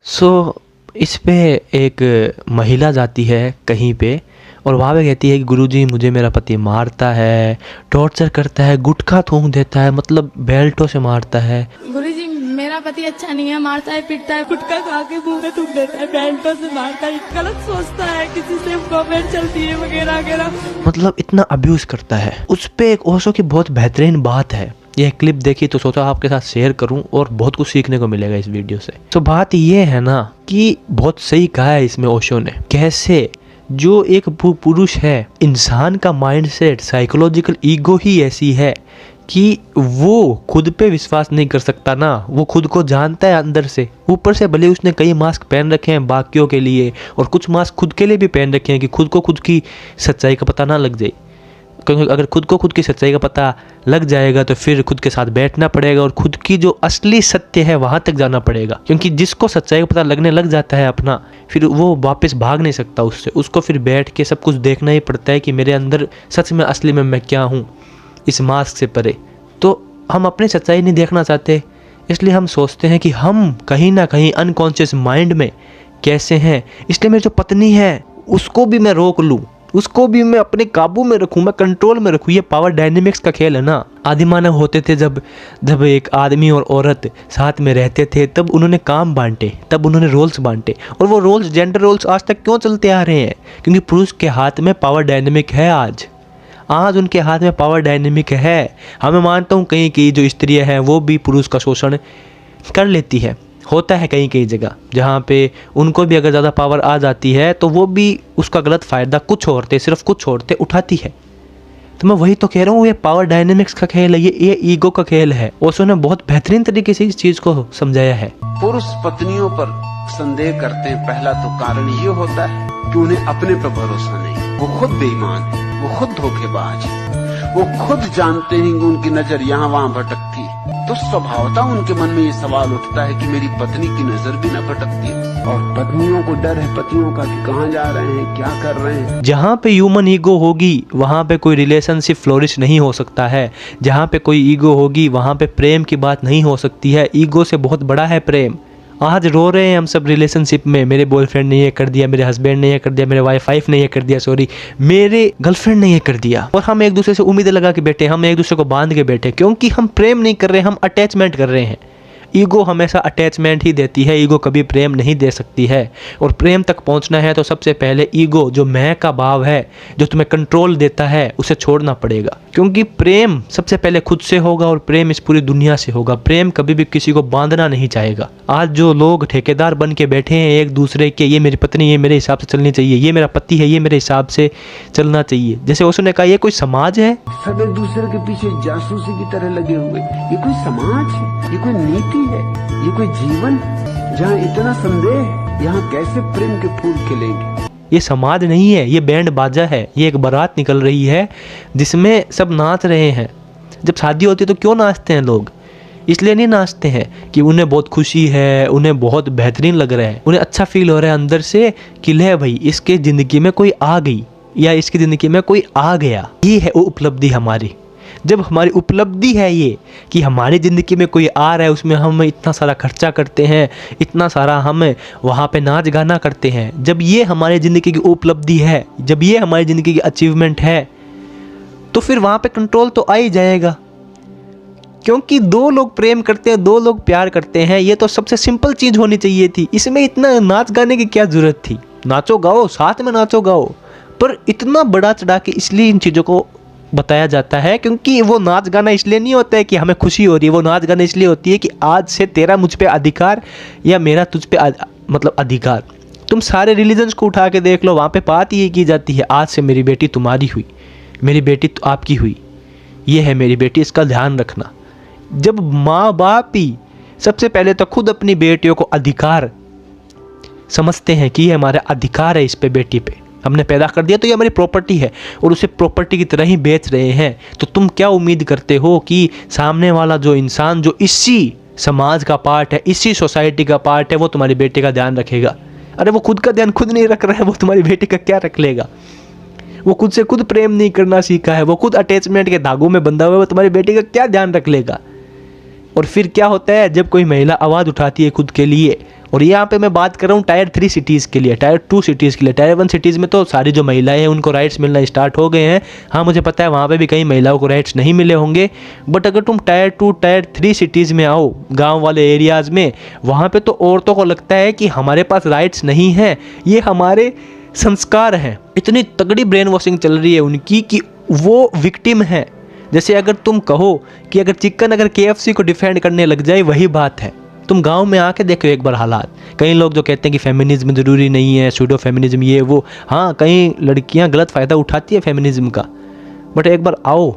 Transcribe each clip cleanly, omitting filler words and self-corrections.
इस पे एक महिला जाती है कहीं पे और वहाँ पे कहती है कि गुरुजी मुझे मेरा पति मारता है, टॉर्चर करता है, गुटखा थूक देता है, मतलब बेल्टों से मारता है। गुरुजी मेरा पति अच्छा नहीं है, मारता है, पीटता है, गुटखा खा के मुंह में थूक देता है, बेल्टों से मारता है, गलत सोचता है, किसी से कमेंट चलती है वगैरह वगैरह, मतलब इतना अब्यूज करता है। उस पे एक ओशो की बहुत बेहतरीन बात है, यह क्लिप देखी तो सोचा आपके साथ शेयर करूं और बहुत कुछ सीखने को मिलेगा इस वीडियो से। तो बात ये है ना कि बहुत सही कहा है इसमें ओशो ने, कैसे जो एक पुरुष है, इंसान का माइंडसेट, साइकोलॉजिकल ईगो ही ऐसी है कि वो खुद पे विश्वास नहीं कर सकता ना, वो खुद को जानता है अंदर से। ऊपर से भले उसने कई मास्क पहन रखे हैं बाकियों के लिए और कुछ मास्क खुद के लिए भी पहन रखे हैं कि खुद को खुद की सच्चाई का पता ना लग जाए, क्योंकि अगर खुद को खुद की सच्चाई का पता लग जाएगा तो फिर खुद के साथ बैठना पड़ेगा और खुद की जो असली सत्य है वहां तक जाना पड़ेगा, क्योंकि जिसको सच्चाई का पता लगने लग जाता है अपना, फिर वो वापस भाग नहीं सकता उससे। उसको फिर बैठ के सब कुछ देखना ही पड़ता है कि मेरे अंदर सच में असली में मैं क्या हूँ, इस मास्क से परे। तो हम अपनी सच्चाई नहीं देखना चाहते, इसलिए हम सोचते हैं कि हम कहीं ना कहीं अनकॉन्शियस माइंड में कैसे हैं, इसलिए मेरी जो पत्नी है उसको भी मैं रोक लूँ, उसको भी मैं अपने काबू में रखूं, मैं कंट्रोल में रखूं। ये पावर डायनेमिक्स का खेल है ना। आदिमानव होते थे जब एक आदमी और औरत साथ में रहते थे, तब उन्होंने काम बांटे, तब उन्होंने रोल्स बांटे, और वो रोल्स, जेंडर रोल्स आज तक क्यों चलते आ रहे हैं? क्योंकि पुरुष के हाथ में पावर डायनेमिक है। आज उनके हाथ में पावर डायनेमिक है। मैं मानता हूँ कहीं की जो स्त्रियाँ हैं वो भी पुरुष का शोषण कर लेती है, होता है कई जगह जहाँ पे उनको भी अगर ज़्यादा पावर आ जाती है तो वो भी उसका गलत फ़ायदा कुछ औरतें, सिर्फ कुछ औरतें उठाती है। तो मैं वही तो कह रहा हूँ, ये पावर डायनेमिक्स का खेल है, ये ईगो का खेल है। ओशो ने बहुत बेहतरीन तरीके से इस चीज़ को समझाया है। पुरुष पत्नियों पर संदेह करते हैं, पहला तो कारण ये होता है कि उन्हें अपने पर भरोसा नहीं, वो खुद बेईमान है, वो खुद धोखेबाज है, वो खुद जानते हैं कि उनकी नजर यहाँ वहाँ भटकती है, तो स्वभावतः उनके मन में ये सवाल उठता है कि मेरी पत्नी की नजर भी न भटकती है। और पत्नियों को डर है पतियों का कि कहाँ जा रहे हैं, क्या कर रहे हैं। जहाँ पे ह्यूमन ईगो होगी वहाँ पे कोई रिलेशनशिप फ्लोरिश नहीं हो सकता है। जहाँ पे कोई ईगो होगी वहाँ पे प्रेम की बात नहीं हो सकती है। ईगो से बहुत बड़ा है प्रेम। आज रो रहे हैं हम सब रिलेशनशिप में, मेरे बॉयफ्रेंड ने ये कर दिया, मेरे हस्बैंड ने ये कर दिया, मेरे वाइफ ने ये कर दिया, मेरे गर्लफ्रेंड ने ये कर दिया, और हम एक दूसरे से उम्मीदें लगा के बैठे, हम एक दूसरे को बांध के बैठे, क्योंकि हम प्रेम नहीं कर रहे, हम अटैचमेंट कर रहे हैं। ईगो हमेशा अटैचमेंट ही देती है, ईगो कभी प्रेम नहीं दे सकती है। और प्रेम तक पहुंचना है तो सबसे पहले ईगो, जो मैं का भाव है, जो तुम्हें कंट्रोल देता है, उसे छोड़ना पड़ेगा। क्योंकि प्रेम सबसे पहले खुद से होगा और प्रेम इस पूरी दुनिया से होगा। प्रेम कभी भी किसी को बांधना नहीं चाहेगा। आज जो लोग ठेकेदार बन के बैठे हैं एक दूसरे के, ये मेरी पत्नी, ये मेरे हिसाब से चलनी चाहिए, ये मेरा पति है, ये मेरे हिसाब से चलना चाहिए, जैसे उसने कहा, ये कोई समाज है? सब एक दूसरे के पीछे जासूसी की तरह लगे हुए, ये कोई समाज है, ये कोई नीति है, ये कोई जीवन जहाँ इतना संदेह है, यहाँ कैसे प्रेम के फूल खिलेंगे? ये समाज नहीं है, ये बैंड बाजा है, ये एक बारात निकल रही है जिसमें सब नाच रहे हैं। जब शादी होती है तो क्यों नाचते हैं लोग? इसलिए नहीं नाचते हैं कि उन्हें बहुत खुशी है, उन्हें बहुत बेहतरीन लग रहा है, उन्हें अच्छा फील हो रहा है अंदर से कि ले भाई इसके ज़िंदगी में कोई आ गई या इसकी ज़िंदगी में कोई आ गया। ये है वो उपलब्धि हमारी। जब हमारी उपलब्धि है ये कि हमारी ज़िंदगी में कोई आ रहा है, उसमें हम इतना सारा खर्चा करते हैं, इतना सारा हम वहाँ पे नाच गाना करते हैं, जब ये हमारी ज़िंदगी की उपलब्धि है, जब ये हमारी ज़िंदगी की अचीवमेंट है, तो फिर वहाँ पे कंट्रोल तो आ ही जाएगा। क्योंकि दो लोग प्रेम करते हैं, दो लोग प्यार करते हैं, ये तो सबसे सिंपल चीज़ होनी चाहिए थी। इसमें इतना नाच गाने की क्या ज़रूरत थी? नाचो गाओ, साथ में नाचो गाओ, पर इतना बड़ा चढ़ा के इसलिए इन चीज़ों को बताया जाता है क्योंकि वो नाच गाना इसलिए नहीं होता है कि हमें खुशी हो रही है, वो नाच गाना इसलिए होती है कि आज से तेरा मुझ पे अधिकार या मेरा तुझ पे मतलब अधिकार। तुम सारे रिलीजन्स को उठा के देख लो, वहाँ पे बात ये की जाती है, आज से मेरी बेटी तुम्हारी हुई, मेरी बेटी तो आपकी हुई, ये है मेरी बेटी, इसका ध्यान रखना। जब माँ बाप ही सबसे पहले तो खुद अपनी बेटियों को अधिकार समझते हैं कि ये हमारा अधिकार है, इस पे बेटी पे हमने पैदा कर दिया तो ये हमारी प्रॉपर्टी है, और उसे प्रॉपर्टी की तरह ही बेच रहे हैं, तो तुम क्या उम्मीद करते हो कि सामने वाला जो इंसान, जो इसी समाज का पार्ट है, इसी सोसाइटी का पार्ट है, वो तुम्हारी बेटी का ध्यान रखेगा? अरे वो खुद का ध्यान खुद नहीं रख रहा है, वो तुम्हारी बेटी का क्या रख लेगा? वो खुद से खुद प्रेम नहीं करना सीखा है, वो खुद अटैचमेंट के धागों में बंधा हुआ है, वो तुम्हारी बेटी का क्या ध्यान रख लेगा? और फिर क्या होता है, जब कोई महिला आवाज़ उठाती है खुद के लिए और यहाँ पे मैं बात कर रहा हूँ टायर 3 सिटीज़ के लिए, टायर 2 सिटीज़ के लिए। टायर 1 सिटीज़ में तो सारी जो महिलाएं हैं उनको राइट्स मिलना स्टार्ट हो गए हैं। हाँ, मुझे पता है वहाँ पे भी कई महिलाओं को राइट्स नहीं मिले होंगे, बट अगर तुम टायर 2 टायर 3 सिटीज़ में आओ, गाँव वाले एरियाज़ में, वहाँ पर तो औरतों को लगता है कि हमारे पास राइट्स नहीं हैं, ये हमारे संस्कार हैं। इतनी तगड़ी ब्रेन वॉशिंग चल रही है उनकी कि वो विक्टिम है। जैसे अगर तुम कहो कि अगर चिकन अगर KFC को डिफेंड करने लग जाए, वही बात है। तुम गांव में आके देखो एक बार हालात। कई लोग जो कहते हैं कि फेमिनिज्म ज़रूरी नहीं है, सूडो फेमिनिज्म ये वो, हाँ कई लड़कियां गलत फ़ायदा उठाती है फेमिनिज्म का, बट एक बार आओ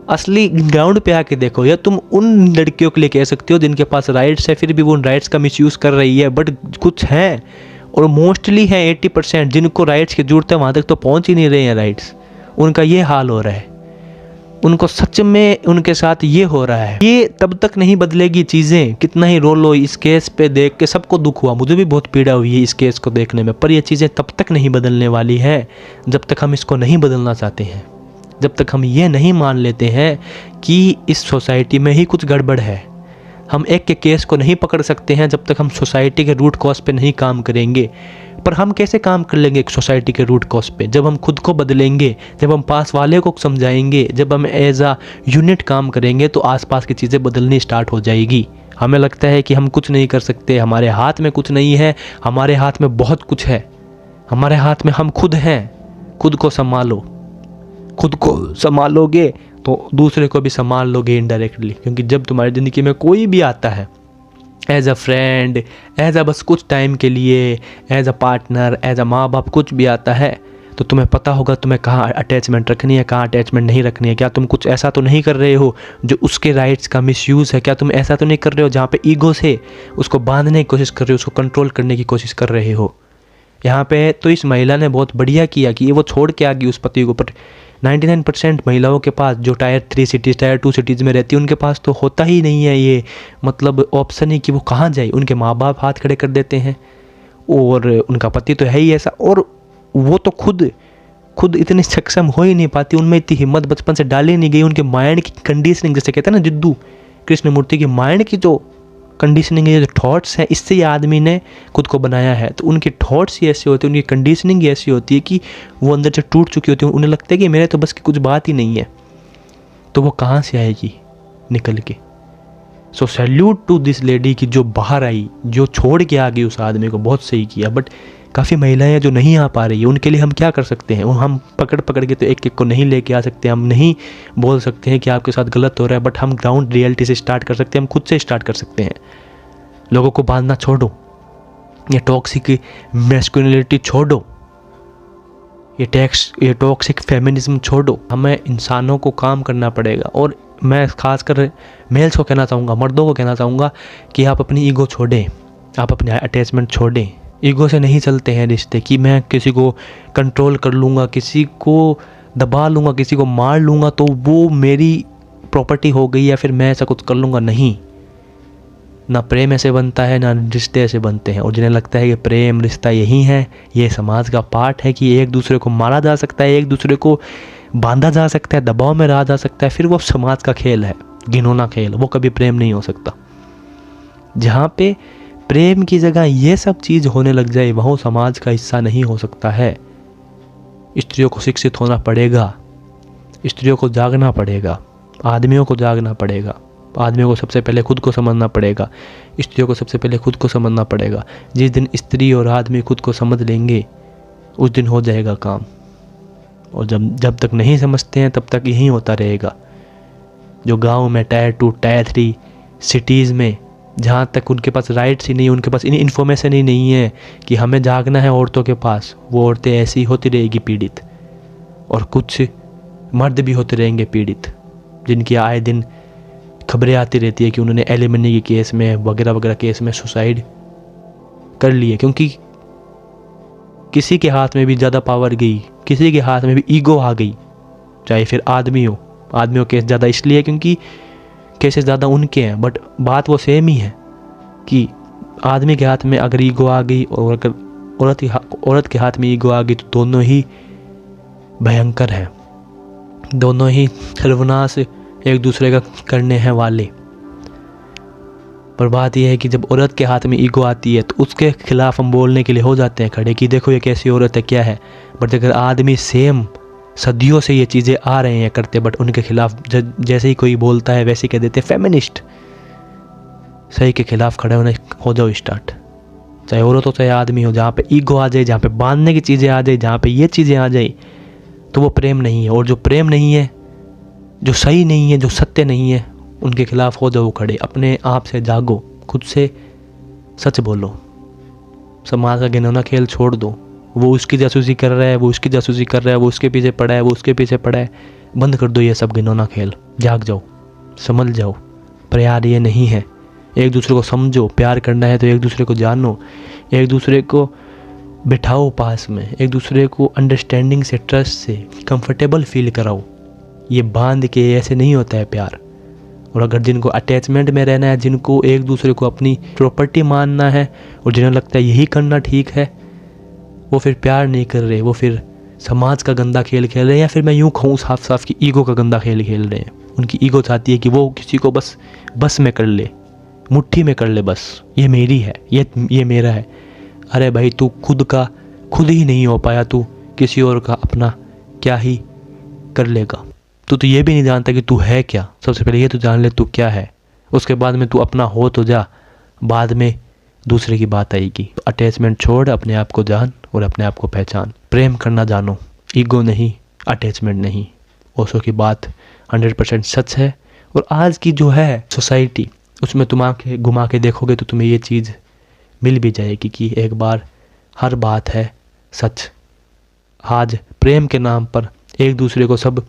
असली ग्राउंड पे आके देखो। या तुम उन लड़कियों के लिए कह सकते हो जिनके पास राइट्स है, फिर भी वो उन राइट्स का मिसयूज़ कर रही है, बट कुछ हैं और मोस्टली हैं 80% जिनको राइट्स की ज़रूरत है, वहाँ तक तो पहुँच ही नहीं रहे हैं राइट्स। उनका ये हाल हो रहा है, उनको सच में उनके साथ ये हो रहा है। ये तब तक नहीं बदलेगी चीज़ें, कितना ही रो लो। इस केस पे देख के सबको दुख हुआ, मुझे भी बहुत पीड़ा हुई है इस केस को देखने में, पर ये चीज़ें तब तक नहीं बदलने वाली है जब तक हम इसको नहीं बदलना चाहते हैं, जब तक हम ये नहीं मान लेते हैं कि इस सोसाइटी में ही कुछ गड़बड़ है। हम एक के केस को नहीं पकड़ सकते हैं जब तक हम सोसाइटी के रूट कॉज पे नहीं काम करेंगे। पर हम कैसे काम कर लेंगे एक सोसाइटी के रूट कॉज पे? जब हम खुद को बदलेंगे, जब हम पास वाले को समझाएंगे, जब हम एज अ यूनिट काम करेंगे, तो आसपास की चीज़ें बदलनी स्टार्ट हो जाएगी। हमें लगता है कि हम कुछ नहीं कर सकते, हमारे हाथ में कुछ नहीं है। हमारे हाथ में बहुत कुछ है, हमारे हाथ में हम खुद हैं। खुद को संभालो, खुद को संभालोगे तो दूसरे को भी संभाल लोगे इनडायरेक्टली। क्योंकि जब तुम्हारी ज़िंदगी में कोई भी आता है as a friend, as a बस कुछ टाइम के लिए, as a partner, as a माँ बाप, कुछ भी आता है, तो तुम्हें पता होगा तुम्हें कहाँ अटैचमेंट रखनी है, कहाँ अटैचमेंट नहीं रखनी है। क्या तुम कुछ ऐसा तो नहीं कर रहे हो जो उसके राइट्स का मिसयूज़ है? क्या तुम ऐसा तो नहीं कर रहे हो जहाँ पे ईगो से उसको बांधने की कोशिश कर रहे हो, उसको कंट्रोल करने की कोशिश कर रहे हो? यहाँ पे तो इस महिला ने बहुत बढ़िया किया कि ये वो छोड़ के आ गई उस पति को। पर 99% महिलाओं के पास जो टायर 3 सिटीज़ टायर 2 सिटीज़ में रहती है, उनके पास तो होता ही नहीं है ये मतलब ऑप्शन ही कि वो कहाँ जाए। उनके माँ बाप हाथ खड़े कर देते हैं और उनका पति तो है ही ऐसा, और वो तो खुद इतनी सक्षम हो ही नहीं पाती, उनमें इतनी हिम्मत बचपन से डाली नहीं गई। उनके माइंड की कंडीशनिंग, जैसे कहते हैं ना जिद्दू कृष्णमूर्ति की, माइंड की जो कंडीशनिंग है, जो थॉट्स हैं, इससे ये आदमी ने खुद को बनाया है। तो उनके थॉट्स ही ऐसे होते हैं, उनकी कंडीशनिंग ही ऐसी होती है कि वो अंदर से टूट चुकी होती है। उन्हें लगता है कि मेरे तो बस की कुछ बात ही नहीं है, तो वो कहाँ से आएगी निकल के? सो सैल्यूट टू दिस लेडी की जो बाहर आई, जो छोड़ के आ गई उस आदमी को, बहुत सही किया। बट काफ़ी महिलाएं जो नहीं आ पा रही है, उनके लिए हम क्या कर सकते हैं? हम पकड़ के तो एक एक को नहीं लेके आ सकते, हम नहीं बोल सकते हैं कि आपके साथ गलत हो रहा है, बट हम ग्राउंड रियलिटी से स्टार्ट कर सकते हैं, हम खुद से स्टार्ट कर सकते हैं। लोगों को बांधना छोड़ो, ये टॉक्सिक मैस्कुलिनिटी छोड़ो, ये टॉक्सिक फेमिनिज्म छोड़ो। हमें इंसानों को काम करना पड़ेगा। और मैं खासकर मेल्स को कहना चाहूँगा, मर्दों को कहना चाहूँगा कि आप अपनी ईगो छोड़ें, आप अपने अटैचमेंट छोड़ें। ईगो से नहीं चलते हैं रिश्ते कि मैं किसी को कंट्रोल कर लूँगा, किसी को दबा लूँगा, किसी को मार लूँगा तो वो मेरी प्रॉपर्टी हो गई, या फिर मैं ऐसा कुछ कर लूँगा। नहीं, ना प्रेम ऐसे बनता है, ना रिश्ते ऐसे बनते हैं। और जिन्हें लगता है कि प्रेम रिश्ता यही है, ये समाज का पार्ट है कि एक दूसरे को मारा जा सकता है, एक दूसरे को बांधा जा सकता है, दबाव में रहा जा सकता है, फिर वो समाज का खेल है, घिनौना खेल, वो कभी प्रेम नहीं हो सकता। जहाँ पे प्रेम की जगह ये सब चीज़ होने लग जाए, वह समाज का हिस्सा नहीं हो सकता है। स्त्रियों को शिक्षित होना पड़ेगा, स्त्रियों को जागना पड़ेगा, आदमियों को जागना पड़ेगा, आदमियों को सबसे पहले खुद को समझना पड़ेगा, स्त्रियों को सबसे पहले खुद को समझना पड़ेगा। जिस दिन स्त्री और आदमी खुद को समझ लेंगे, उस दिन हो जाएगा काम। और जब तक नहीं समझते हैं, तब तक यही होता रहेगा। जो गांव में टायर 2 टायर 3 सिटीज़ में, जहाँ तक उनके पास राइट्स ही नहीं, उनके पास इन्फॉर्मेशन ही नहीं है कि हमें जागना है औरतों के पास, वो औरतें ऐसी होती रहेगी पीड़ित। और कुछ मर्द भी होते रहेंगे पीड़ित, जिनकी आए दिन खबरें आती रहती है कि उन्होंने एलिमनी के केस में वगैरह वगैरह केस में सुसाइड कर लिए। क्योंकि किसी के हाथ में भी ज़्यादा पावर गई, किसी के हाथ में भी ईगो आ गई, चाहे फिर आदमियों केस ज़्यादा इसलिए क्योंकि केसेस ज़्यादा उनके हैं। बट बात वो सेम ही है कि आदमी के हाथ में अगर ईगो आ गई और अगर औरत के हाथ में ईगो आ गई, तो दोनों ही भयंकर हैं, दोनों ही सर्वनाश एक दूसरे का करने हैं वाले। पर बात यह है कि जब औरत के हाथ में ईगो आती है तो उसके खिलाफ हम बोलने के लिए हो जाते हैं खड़े कि देखो ये कैसी औरत है, क्या है। बट अगर आदमी सेम सदियों से ये चीज़ें आ रहे हैं करते, बट उनके खिलाफ जैसे ही कोई बोलता है वैसे कह देते फेमिनिस्ट। सही के खिलाफ खड़े होने हो जाओ स्टार्ट, चाहे औरत हो चाहे आदमी हो। जहाँ पे ईगो आ जाए, जहाँ पे बांधने की चीज़ें आ जाए, जहाँ पे ये चीज़ें आ जाए, तो वो प्रेम नहीं है। और जो प्रेम नहीं है, जो सही नहीं है, जो सत्य नहीं है, उनके खिलाफ हो जाओ खड़े। अपने आप से जागो, खुद से सच बोलो। समाज का घिनौना खेल छोड़ दो। वो उसकी जासूसी कर रहा है, वो उसकी जासूसी कर रहा है, वो उसके पीछे पड़ा है, वो उसके पीछे पड़ा है। बंद कर दो ये सब घिनौना खेल। जाग जाओ, समझ जाओ, प्यार ये नहीं है। एक दूसरे को समझो। प्यार करना है तो एक दूसरे को जानो, एक दूसरे को बिठाओ पास में, एक दूसरे को अंडरस्टैंडिंग से, ट्रस्ट से कंफर्टेबल फील कराओ। ये बांध के ऐसे नहीं होता है प्यार। और अगर जिनको अटैचमेंट में रहना है, जिनको एक दूसरे को अपनी प्रॉपर्टी मानना है और जिन्हें लगता है यही करना ठीक है, वो फिर प्यार नहीं कर रहे, वो फिर समाज का गंदा खेल खेल रहे हैं, या फिर मैं यूँ कहूँ साफ साफ कि ईगो का गंदा खेल खेल रहे हैं। उनकी ईगो चाहती है कि वो किसी को बस में कर ले, मुट्ठी में कर ले, बस ये मेरी है, ये मेरा है। अरे भाई तू खुद ही नहीं हो पाया, तू किसी और का अपना क्या ही कर लेगा। तू तो ये भी नहीं जानता कि तू है क्या। सबसे पहले ये तो जान ले तू क्या है, उसके बाद में तू अपना हो तो जा, बाद में दूसरे की बात आएगी। तो अटैचमेंट छोड़, अपने आप को जान और अपने आप को पहचान। प्रेम करना जानो, ईगो नहीं, अटैचमेंट नहीं। ओशो की बात 100% सच है। और आज की जो है सोसाइटी, उसमें तुम आंखें घुमा के देखोगे तो तुम्हें ये चीज़ मिल भी जाएगी कि एक बार हर बात है सच। आज प्रेम के नाम पर एक दूसरे को सब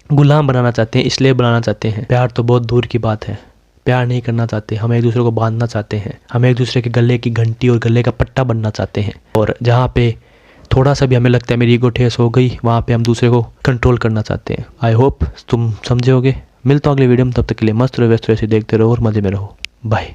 गुलाम बनाना चाहते हैं, इसलिए बनाना चाहते हैं। प्यार तो बहुत दूर की बात है, प्यार नहीं करना चाहते। हम एक दूसरे को बांधना चाहते हैं, हम एक दूसरे के गले की घंटी और गले का पट्टा बनना चाहते हैं। और जहाँ पे थोड़ा सा भी हमें लगता है मेरी ईगो ठेस हो गई, वहाँ पे हम दूसरे को कंट्रोल करना चाहते हैं। आई होप तुम समझोगे। मिलता हूँ अगले वीडियो में, तब तक के लिए मस्त रहो, व्यस्त रहो, ऐसे देखते रहो और मज़े में रहो। बाय।